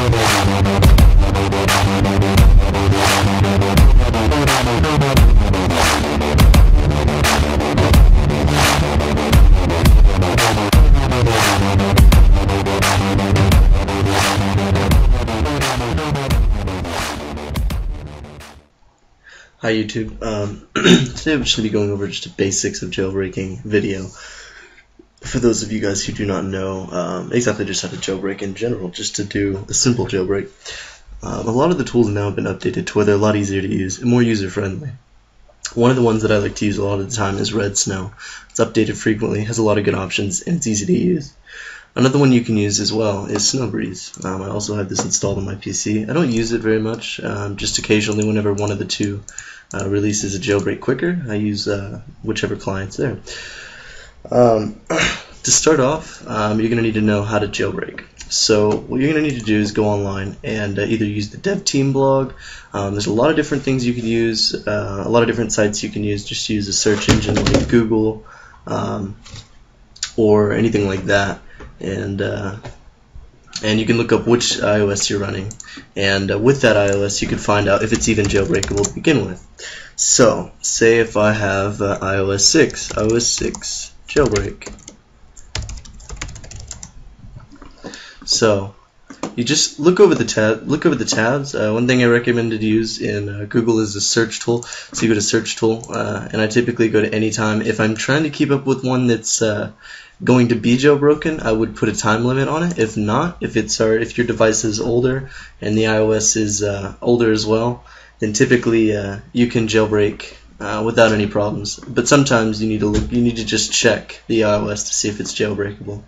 Hi YouTube. Today I'm just going to be going over just the basics of jailbreaking video. For those of you guys who do not know exactly just how to jailbreak in general, just to do a simple jailbreak. A lot of the tools now have been updated to where they're a lot easier to use and more user friendly. One of the ones that I like to use a lot of the time is Red Snow. It's updated frequently, has a lot of good options, and it's easy to use. Another one you can use as well is Snowbreeze. I also have this installed on my PC. I don't use it very much, just occasionally whenever one of the two releases a jailbreak quicker. I use whichever client's there. To start off, you're going to need to know how to jailbreak. So what you're going to need to do is go online and either use the dev team blog. There's a lot of different things you could use, a lot of different sites you can use. Just use a search engine like Google or anything like that. And you can look up which iOS you're running, and with that iOS you can find out if it's even jailbreakable to begin with. So say if I have iOS 6 jailbreak. So you just look over the tabs. One thing I recommend to use in Google is the search tool. So you go to search tool, and I typically go to anytime. If I'm trying to keep up with one that's going to be jailbroken, I would put a time limit on it. If not, if your device is older and the iOS is older as well, then typically you can jailbreak without any problems. But sometimes you need to just check the iOS to see if it's jailbreakable.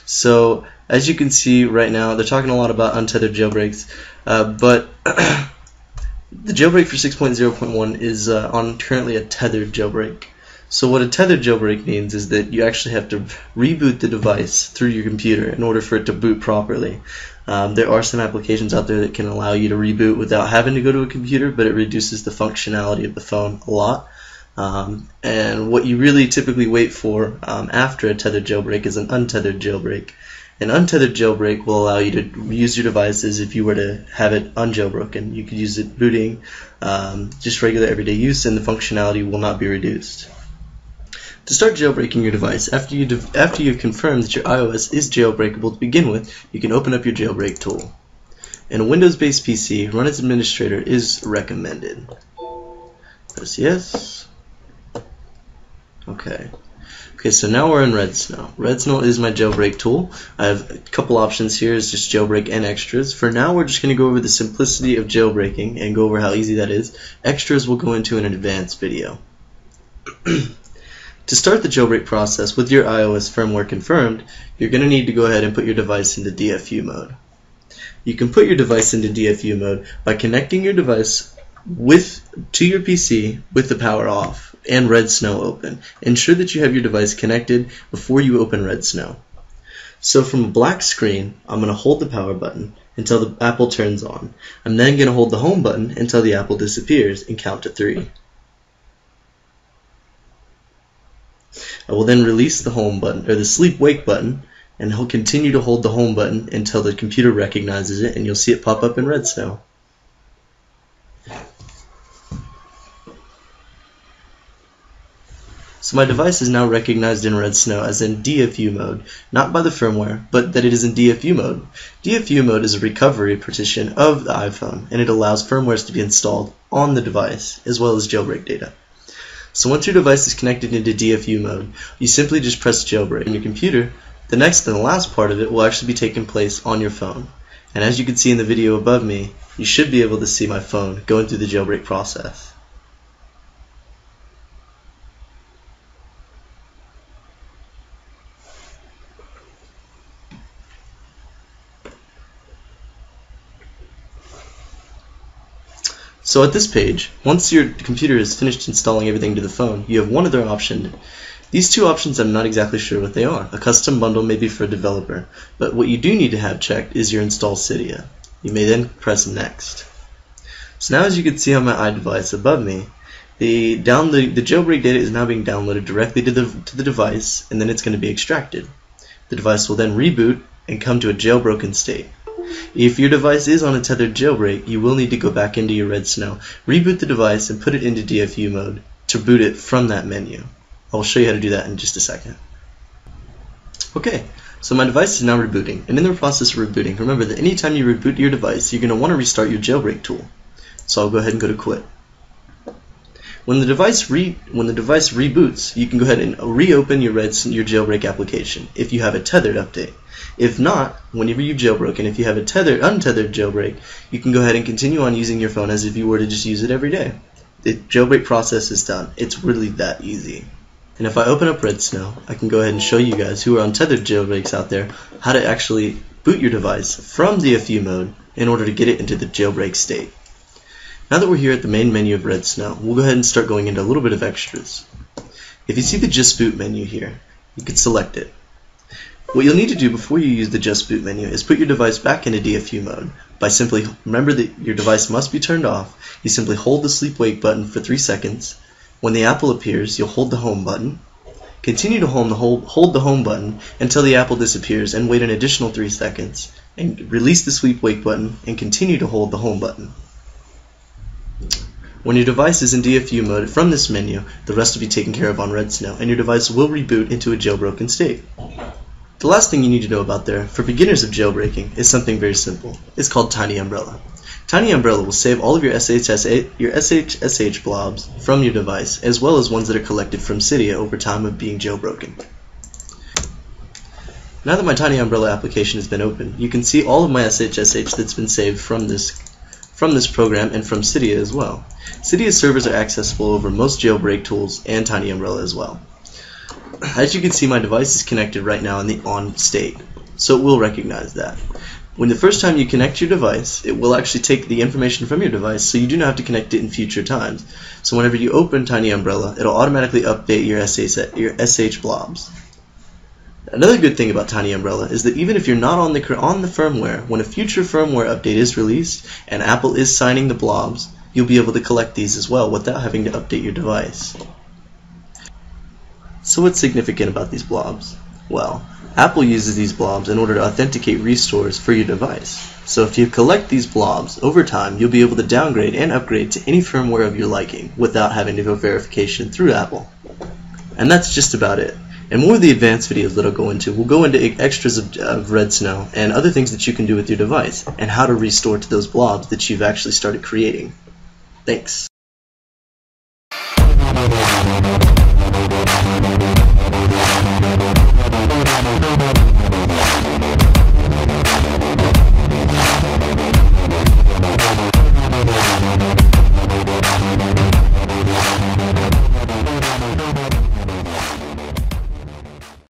So as you can see right now, they're talking a lot about untethered jailbreaks, but the jailbreak for 6.0.1 is on currently a tethered jailbreak. So what a tethered jailbreak means is that you actually have to reboot the device through your computer in order for it to boot properly. There are some applications out there that can allow you to reboot without having to go to a computer, but it reduces the functionality of the phone a lot. And what you really typically wait for after a tethered jailbreak is an untethered jailbreak. An untethered jailbreak will allow you to use your devices if you were to have it unjailbroken. You could use it booting, just regular everyday use, and the functionality will not be reduced. To start jailbreaking your device, after you've confirmed that your iOS is jailbreakable to begin with, you can open up your jailbreak tool. In a Windows-based PC, Run as Administrator is recommended. Press yes. Okay, so now we're in Red Snow. Red Snow is my jailbreak tool. I have a couple options here. It's just jailbreak and extras. For now, we're just going to go over the simplicity of jailbreaking and go over how easy that is. Extras we'll go into in an advanced video. To start the jailbreak process with your iOS firmware confirmed, you're going to need to go ahead and put your device into DFU mode. You can put your device into DFU mode by connecting your device to your PC with the power off and Red Snow open. Ensure that you have your device connected before you open Red Snow. So from a black screen, I'm going to hold the power button until the apple turns on. I'm then going to hold the home button until the apple disappears and count to 3. I will then release the home button, or the sleep wake button, and he'll continue to hold the home button until the computer recognizes it, and you'll see it pop up in Red Snow. So my device is now recognized in Red Snow as in DFU mode, not by the firmware, but that it is in DFU mode. DFU mode is a recovery partition of the iPhone, and it allows firmwares to be installed on the device, as well as jailbreak data. So once your device is connected into DFU mode, you simply just press jailbreak on your computer. The next and the last part of it will actually be taking place on your phone. And as you can see in the video above me, you should be able to see my phone going through the jailbreak process. So at this page, once your computer is finished installing everything to the phone, you have one other option. These two options I'm not exactly sure what they are. A custom bundle may be for a developer, but what you do need to have checked is your install Cydia. You may then press next. So now as you can see on my iDevice above me, the jailbreak data is now being downloaded directly to the device, and then it's going to be extracted. The device will then reboot and come to a jailbroken state. If your device is on a tethered jailbreak, you will need to go back into your Red Snow, reboot the device, and put it into DFU mode to boot it from that menu. I'll show you how to do that in just a second. Okay, so my device is now rebooting, and in the process of rebooting, remember that anytime you reboot your device, you're going to want to restart your jailbreak tool. So I'll go ahead and go to quit. When the device reboots, you can go ahead and reopen your jailbreak application if you have a tethered update. If not, whenever you jailbroke, and if you have a untethered jailbreak, you can go ahead and continue on using your phone as if you were to just use it every day. The jailbreak process is done. It's really that easy. And if I open up Red Snow, I can go ahead and show you guys who are on tethered jailbreaks out there how to actually boot your device from DFU mode in order to get it into the jailbreak state. Now that we're here at the main menu of Red Snow, we'll go ahead and start going into a little bit of extras. If you see the Just Boot menu here, you can select it. What you'll need to do before you use the Just Boot menu is put your device back into DFU mode by simply, remember that your device must be turned off. You simply hold the sleep wake button for 3 seconds. When the apple appears, you'll hold the home button. Continue to hold the home button until the apple disappears and wait an additional 3 seconds. And release the sleep wake button and continue to hold the home button. When your device is in DFU mode from this menu, the rest will be taken care of on Red Snow, and your device will reboot into a jailbroken state. The last thing you need to know about there, for beginners of jailbreaking, is something very simple. It's called Tiny Umbrella. Tiny Umbrella will save all of your SSH blobs from your device, as well as ones that are collected from Cydia over time of being jailbroken. Now that my Tiny Umbrella application has been opened, you can see all of my SSH that's been saved from this program and from Cydia as well. Cydia servers are accessible over most jailbreak tools and Tiny Umbrella as well. As you can see, my device is connected right now in the on state, so it will recognize that. When the first time you connect your device, it will actually take the information from your device, so you do not have to connect it in future times. So whenever you open Tiny Umbrella, it'll automatically update your SH blobs. Another good thing about Tiny Umbrella is that even if you're not on the firmware, when a future firmware update is released and Apple is signing the blobs, you'll be able to collect these as well without having to update your device. So what's significant about these blobs? Well, Apple uses these blobs in order to authenticate restores for your device. So if you collect these blobs, over time you'll be able to downgrade and upgrade to any firmware of your liking without having to go verification through Apple. And that's just about it. And more of the advanced videos that I'll go into, we'll go into extras of Red Snow and other things that you can do with your device and how to restore to those blobs that you've actually started creating. Thanks.